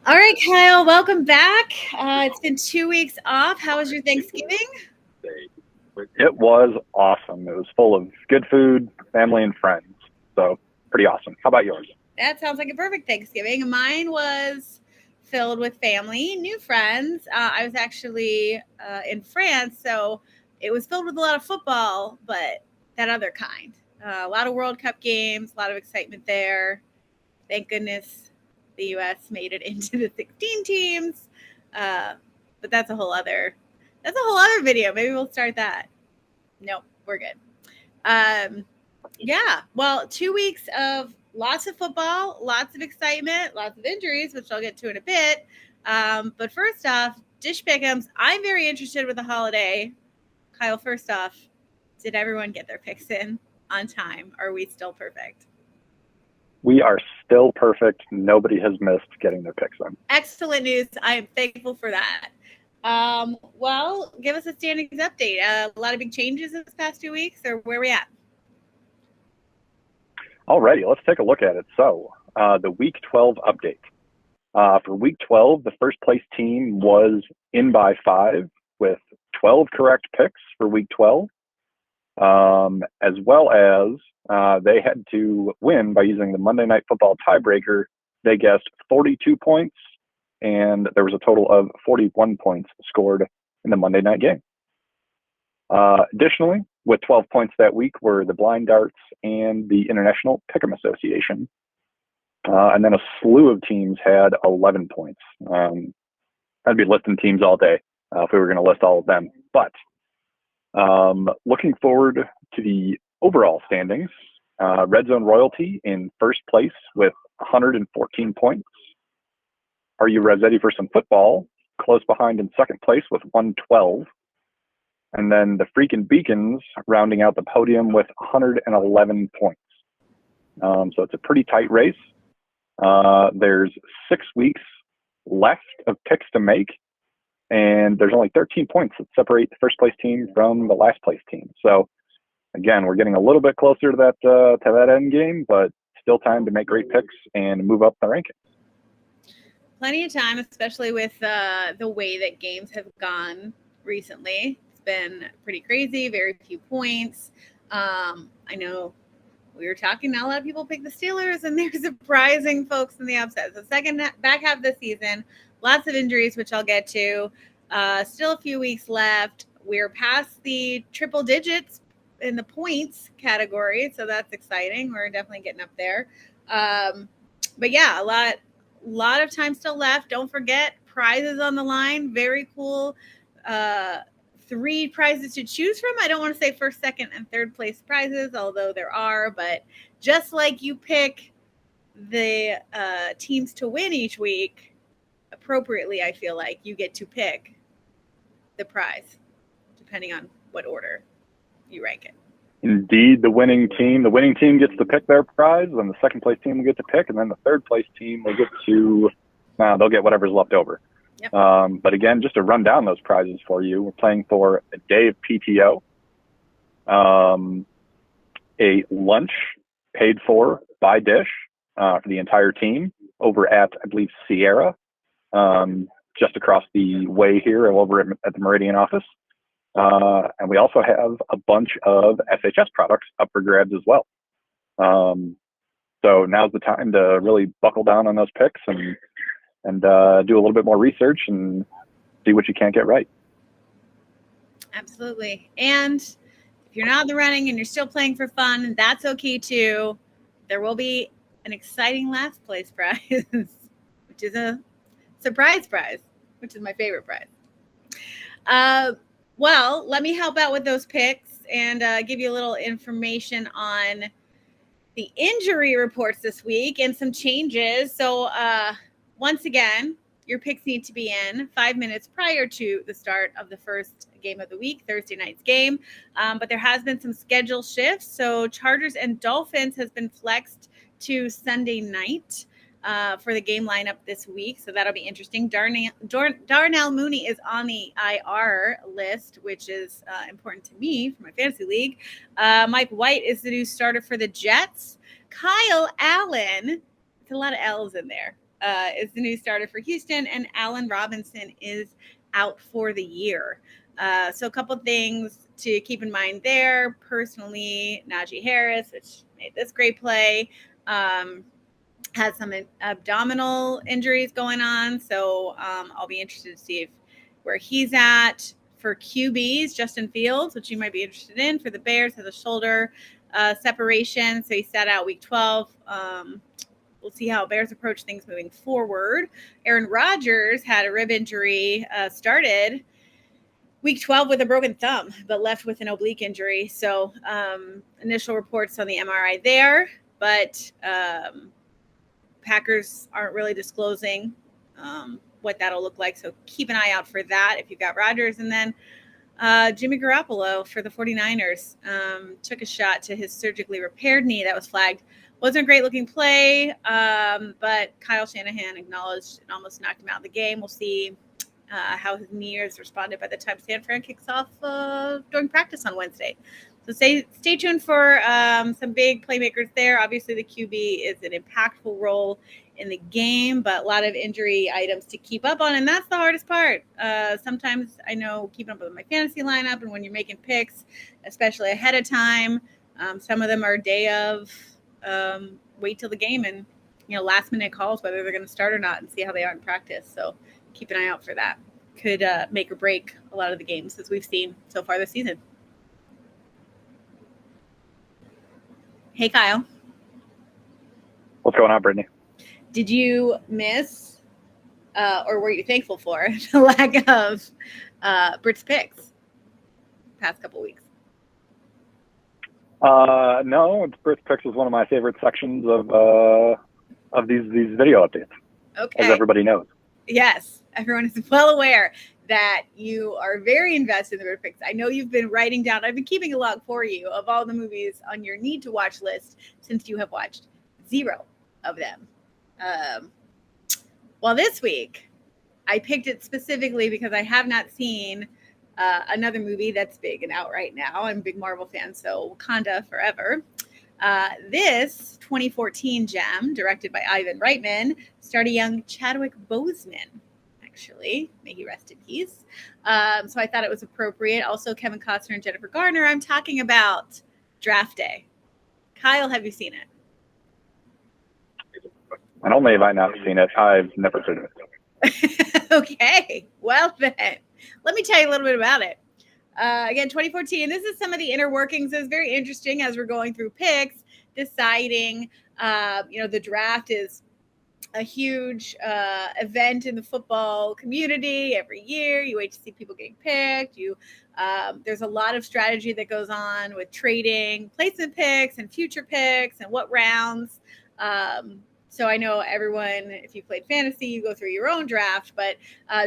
All right, Kyle, welcome back. It's been 2 weeks off. How was your Thanksgiving? It was awesome. It was full of good food, family, and friends. So pretty awesome. How about yours? That sounds like a perfect Thanksgiving. Mine was filled with family, new friends. I was actually in France, so it was filled with a lot of football, but that other kind. A lot of World Cup games, a lot of excitement there. Thank goodness the U.S. made it into the 16 teams. Uh, but that's a whole other video. Maybe we'll start that. Nope, we're good. Um, yeah, well, 2 weeks of lots of football, lots of excitement, lots of injuries, which I'll get to in a bit. But first off, Dish Pick'ems. I'm very interested with the holiday. Kyle, first off, did everyone get their picks in on time? Are we still perfect? We are still perfect. Nobody has missed getting their picks in. Excellent news. I am thankful for that. Well, give us a standings update. A lot of big changes in this past 2 weeks, or where are we at? Alrighty, let's take a look at it. So, the Week 12 update. For Week 12, the first place team was in by 5 with 12 correct picks for Week 12, as well as they had to win by using the Monday Night Football tiebreaker. They guessed 42 points, and there was a total of 41 points scored in the Monday night game. Additionally, with 12 points that week were the Blind Darts and the International Pick'em Association. And then a slew of teams had 11 points. I'd be listing teams all day if we were going to list all of them. But looking forward to the overall standings, Red Zone Royalty in first place with 114 points. Are You Ready for Some Football? Close behind in second place with 112. And then the Freakin' Beacons rounding out the podium with 111 points. So it's a pretty tight race. There's 6 weeks left of picks to make, and there's only 13 points that separate the first place team from the last place team. So again, we're getting a little bit closer to that end game, but still time to make great picks and move up the rankings. Plenty of time, especially with the way that games have gone recently. It's been pretty crazy, very few points. I know we were talking, not a lot of people pick the Steelers, and they're surprising folks in the upset. So back half of the season, lots of injuries, which I'll get to. Still a few weeks left. We're past the triple digits in the points category, so that's exciting. We're definitely getting up there. But yeah, a lot of time still left. Don't forget, prizes on the line. Very cool. 3 prizes to choose from. I don't want to say first, second, and third place prizes, although there are. But just like you pick the teams to win each week appropriately, I feel like you get to pick the prize, depending on what order you rank it. Indeed, the winning team gets to pick their prize, and the second place team will get to pick, and then the third place team will get to, they'll get whatever's left over. Yep. But again, just to run down those prizes for you, we're playing for a day of PTO, a lunch paid for by Dish for the entire team over at, I believe, Sierra, just across the way here over at the Meridian office. And we also have a bunch of SHS products up for grabs as well. So now's the time to really buckle down on those picks and do a little bit more research and see what you can't get right. Absolutely. And if you're not in the running and you're still playing for fun, that's okay too. There will be an exciting last place prize, which is a surprise prize, which is my favorite prize. Well, let me help out with those picks and give you a little information on the injury reports this week and some changes. So once again, your picks need to be in 5 minutes prior to the start of the first game of the week, Thursday night's game. But there has been some schedule shifts. So Chargers and Dolphins has been flexed to Sunday night for the game lineup this week. So that'll be interesting. Darnell Mooney is on the IR list, which is important to me for my fantasy league. Mike White is the new starter for the Jets. Kyle Allen, it's a lot of L's in there. is the new starter for Houston, and Allen Robinson is out for the year. So a couple things to keep in mind there. Personally, Najee Harris, which made this great play, has some abdominal injuries going on. So I'll be interested to see where he's at. For QBs, Justin Fields, which you might be interested in for the Bears, has a shoulder separation. So he sat out week 12. We'll see how Bears approach things moving forward. Aaron Rodgers had a rib injury, started week 12 with a broken thumb, but left with an oblique injury. So initial reports on the MRI there, but Packers aren't really disclosing what that'll look like. So keep an eye out for that if you've got Rodgers. And then Jimmy Garoppolo for the 49ers took a shot to his surgically repaired knee that was flagged. Wasn't a great looking play, but Kyle Shanahan acknowledged it almost knocked him out of the game. We'll see how his knee is responded by the time San Fran kicks off during practice on Wednesday. So stay tuned for some big playmakers there. Obviously, the QB is an impactful role in the game, but a lot of injury items to keep up on, and that's the hardest part. Sometimes I know keeping up with my fantasy lineup, and when you're making picks, especially ahead of time, some of them are day of, wait till the game and last minute calls whether they're going to start or not, and see how they are in practice. So keep an eye out for that. Could make or break a lot of the games as we've seen so far this season. Hey, Kyle. What's going on, Brittany? Did you miss, or were you thankful for the lack of Britt's picks past couple weeks? No, Britt's picks was one of my favorite sections of these video updates. Okay. As everybody knows. Yes, everyone is well aware that you are very invested in the Brit picks. I know you've been writing down, I've been keeping a log for you of all the movies on your need to watch list since you have watched 0 of them. Well, this week I picked it specifically because I have not seen another movie that's big and out right now. I'm a big Marvel fan, so Wakanda forever. This 2014 gem, directed by Ivan Reitman, starred a young Chadwick Boseman. Actually, may he rest in peace. So I thought it was appropriate. Also, Kevin Costner and Jennifer Garner. I'm talking about Draft Day. Kyle, have you seen it? Not only have I not seen it, I've never seen it. Okay, well then, let me tell you a little bit about it. Again, 2014, this is some of the inner workings. It's very interesting as we're going through picks, deciding, the draft is a huge event in the football community every year. You wait to see people getting picked. There's a lot of strategy that goes on with trading placement picks and future picks and what rounds. So I know everyone, if you played fantasy, you go through your own draft, but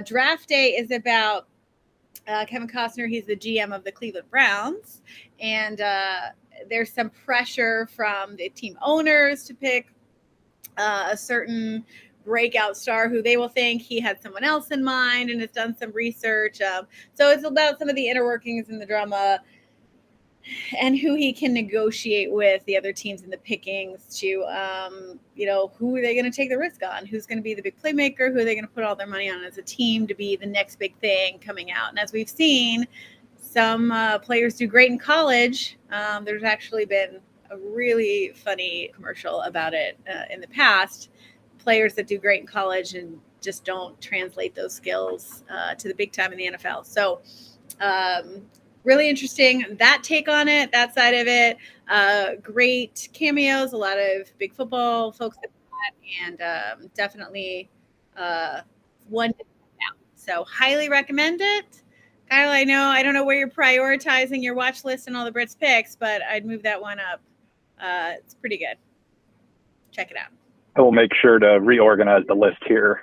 draft day is about Kevin Costner. He's the GM of the Cleveland Browns, and there's some pressure from the team owners to pick a certain breakout star who they will think he had someone else in mind and has done some research. So it's about some of the inner workings and the drama and who he can negotiate with the other teams in the pickings to, who are they going to take the risk on? Who's going to be the big playmaker? Who are they going to put all their money on as a team to be the next big thing coming out? And as we've seen, some players do great in college. There's actually been a really funny commercial about it in the past. Players that do great in college and just don't translate those skills to the big time in the NFL. So really interesting, that take on it, that side of it. Great cameos, a lot of big football folks, and definitely one to check out. So highly recommend it. Kyle, I don't know where you're prioritizing your watch list and all the Brits picks, but I'd move that one up. It's pretty good. Check it out. I will make sure to reorganize the list here.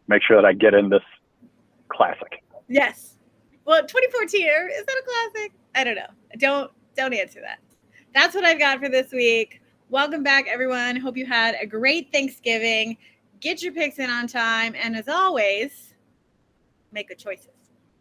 Make sure that I get in this classic. Yes. Well, 2014, is that a classic? I don't know. Don't answer that. That's what I've got for this week. Welcome back, everyone. Hope you had a great Thanksgiving. Get your picks in on time. And as always, make good choices.